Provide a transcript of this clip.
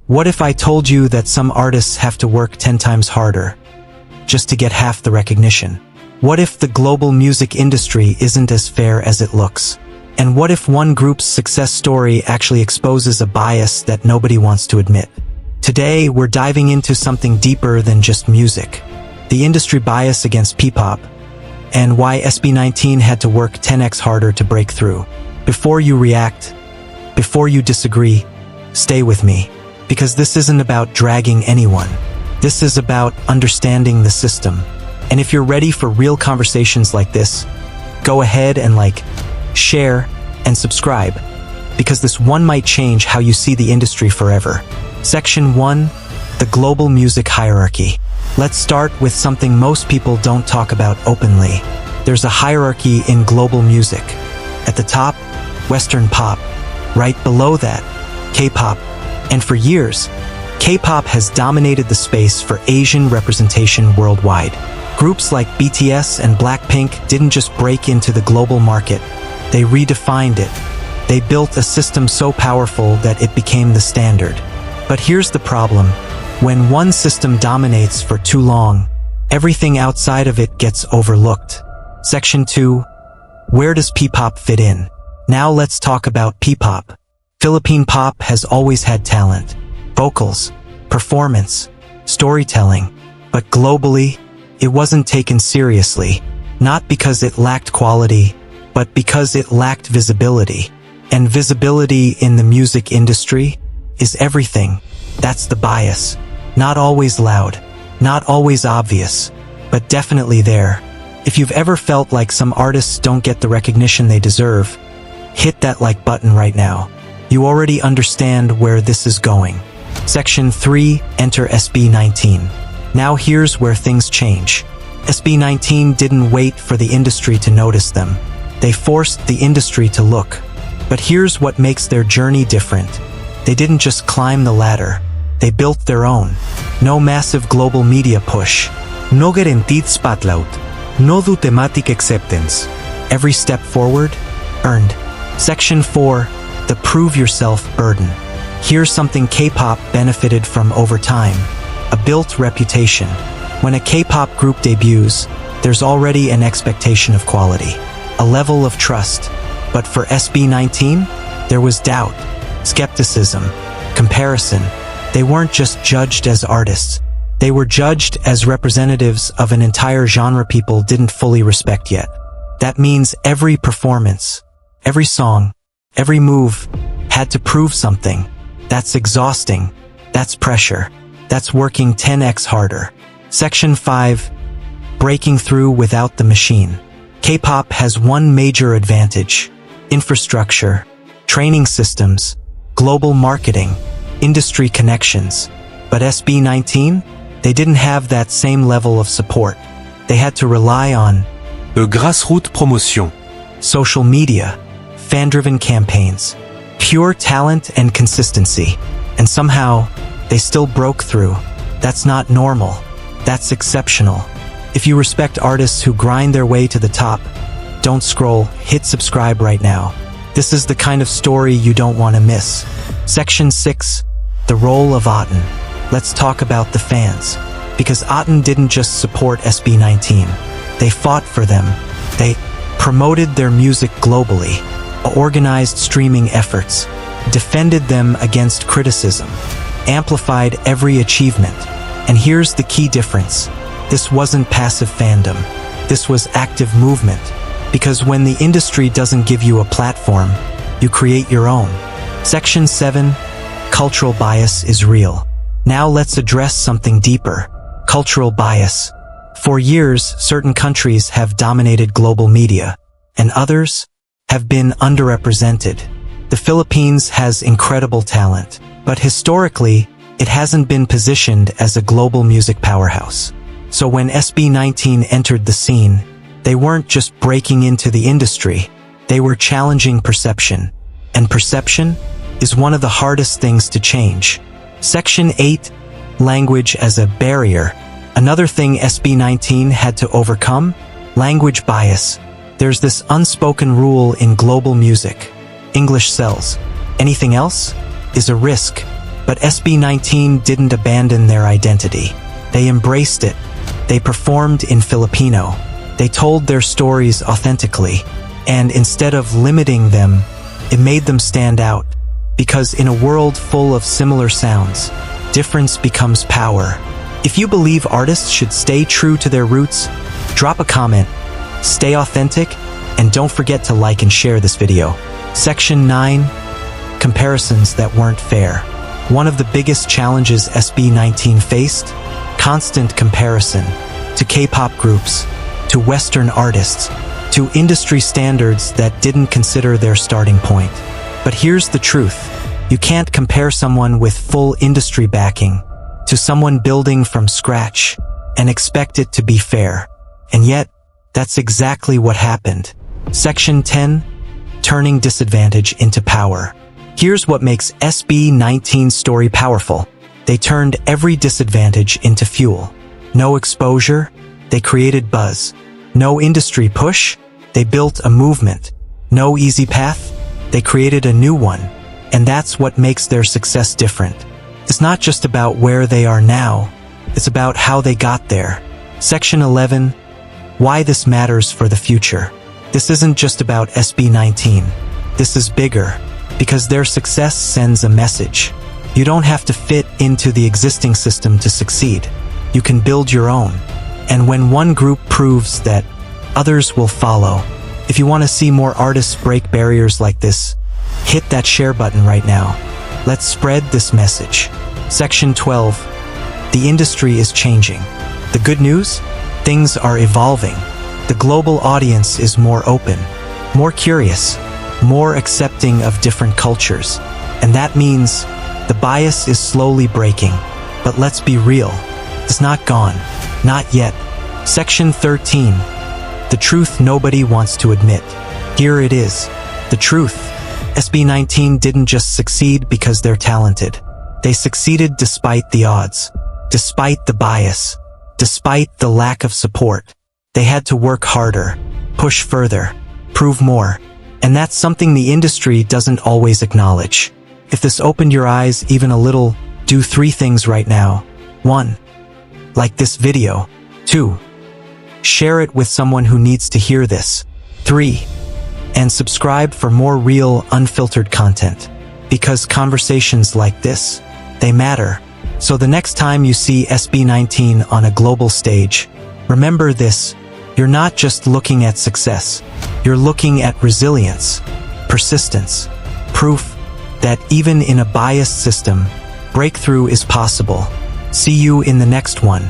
What if I told you that some artists have to work 10 times harder just to get half the recognition? What if the global music industry isn't as fair as it looks? And what if one group's success story actually exposes a bias that nobody wants to admit? Today, we're diving into something deeper than just music. The industry bias against PPop, and why SB19 had to work 10x harder to break through. Before you react, before you disagree, stay with me. Because this isn't about dragging anyone. This is about understanding the system. And if you're ready for real conversations like this, go ahead and share, and subscribe. Because this one might change how you see the industry forever. Section 1. The global music hierarchy. Let's start with something most people don't talk about openly. There's a hierarchy in global music. At the top, Western pop. Right below that, K-pop. And for years, K-pop has dominated the space for Asian representation worldwide. Groups like BTS and Blackpink didn't just break into the global market, they redefined it. They built a system so powerful that it became the standard. But here's the problem. When one system dominates for too long, everything outside of it gets overlooked. Section 2. Where does P-pop fit in? Now let's talk about P-pop. Philippine pop has always had talent, vocals, performance, storytelling, but globally, it wasn't taken seriously, not because it lacked quality, but because it lacked visibility. And visibility in the music industry is everything. That's the bias. Not always loud, not always obvious, but definitely there. If you've ever felt like some artists don't get the recognition they deserve, hit that like button right now. You already understand where this is going. Section 3. Enter SB19. Now here's where things change. SB19 didn't wait for the industry to notice them. They forced the industry to look. But here's what makes their journey different. They didn't just climb the ladder. They built their own. No massive global media push. No guaranteed spotlight. No thematic acceptance. Every step forward, earned. Section 4. The prove yourself burden. Here's something K-pop benefited from over time. A built reputation. When a K-pop group debuts, there's already an expectation of quality. A level of trust. But for SB19, there was doubt, skepticism, comparison. They weren't just judged as artists. They were judged as representatives of an entire genre people didn't fully respect yet. That means every performance, every song, every move had to prove something. That's exhausting. That's pressure. That's working 10x harder. Section 5. Breaking through without the machine. K-pop has one major advantage. Infrastructure, training systems, global marketing, industry connections. But SB19, they didn't have that same level of support. They had to rely on a grassroots promotion, social media, fan-driven campaigns, pure talent and consistency. And somehow, they still broke through. That's not normal. That's exceptional. If you respect artists who grind their way to the top, don't scroll, hit subscribe right now. This is the kind of story you don't want to miss. Section 6. The Role of Atten. Let's talk about the fans. Because Atten didn't just support SB19. They fought for them. They promoted their music globally, organized streaming efforts, defended them against criticism, amplified every achievement. And here's the key difference. This wasn't passive fandom. This was active movement. Because when the industry doesn't give you a platform, you create your own. Section 7. Cultural bias is real. Now let's address something deeper. Cultural bias. For years, certain countries have dominated global media, and others have been underrepresented. The Philippines has incredible talent, but historically, it hasn't been positioned as a global music powerhouse. So when SB19 entered the scene, they weren't just breaking into the industry, they were challenging perception. And perception is one of the hardest things to change. Section 8. Language as a barrier. Another thing SB19 had to overcome? Language bias. There's this unspoken rule in global music. English sells. Anything else is a risk. But SB19 didn't abandon their identity. They embraced it. They performed in Filipino. They told their stories authentically. And instead of limiting them, it made them stand out. Because in a world full of similar sounds, difference becomes power. If you believe artists should stay true to their roots, drop a comment, stay authentic, and don't forget to like and share this video. Section 9. Comparisons that weren't fair. One of the biggest challenges SB19 faced? Constant comparison to K-pop groups, to Western artists, to industry standards that didn't consider their starting point. But here's the truth. You can't compare someone with full industry backing to someone building from scratch and expect it to be fair. And yet, that's exactly what happened. Section 10. Turning disadvantage into power. Here's what makes SB19's story powerful. They turned every disadvantage into fuel. No exposure, they created buzz. No industry push, they built a movement. No easy path, they created a new one. And that's what makes their success different. It's not just about where they are now, it's about how they got there. Section 11. Why this matters for the future. This isn't just about SB19. This is bigger, because their success sends a message. You don't have to fit into the existing system to succeed. You can build your own. And when one group proves that, others will follow. If you want to see more artists break barriers like this, hit that share button right now. Let's spread this message. Section 12. The industry is changing. The good news? Things are evolving. The global audience is more open, more curious, more accepting of different cultures. And that means the bias is slowly breaking. But let's be real. It's not gone. Not yet. Section 13. The truth nobody wants to admit. Here it is. The truth. SB19 didn't just succeed because they're talented. They succeeded despite the odds, despite the bias, despite the lack of support. They had to work harder, push further, prove more. And that's something the industry doesn't always acknowledge. If this opened your eyes even a little, do 3 things right now. 1. Like this video. 2. Share it with someone who needs to hear this. 3. And subscribe for more real, unfiltered content. Because conversations like this, they matter. So the next time you see SB19 on a global stage, remember this: you're not just looking at success, you're looking at resilience, persistence, proof that even in a biased system, breakthrough is possible. See you in the next one.